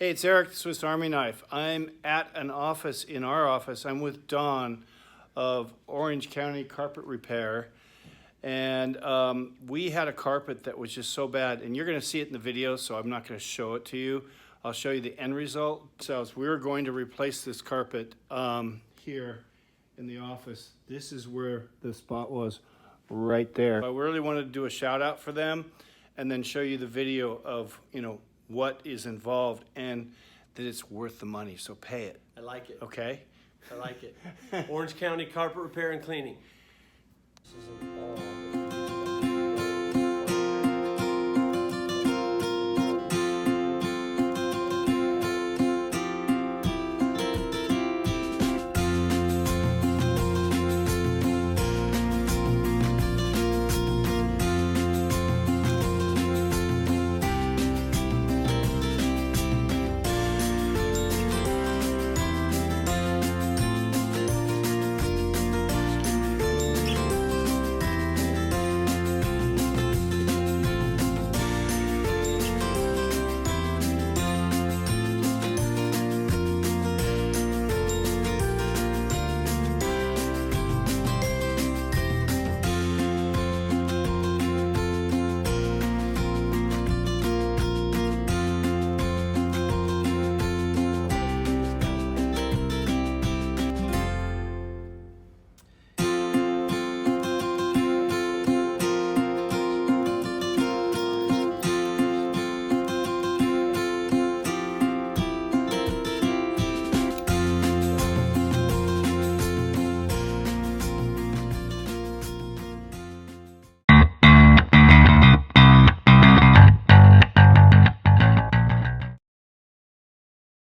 Hey, it's Eric, the Swiss Army Knife. I'm at an office, in our office. I'm with Don of Orange County Carpet Repair. And we had a carpet that was just so bad. And you're going to see it in the video, so I'm not going to show it to you. I'll show you the end result. So as we were going to replace this carpet here in the office, this is where the spot was, right there. I really wanted to do a shout out for them and then show you the video of, what is involved and that it's worth the money, so pay it. I like it. Okay? I like it. Orange County Carpet Repair and Cleaning. This isn't all.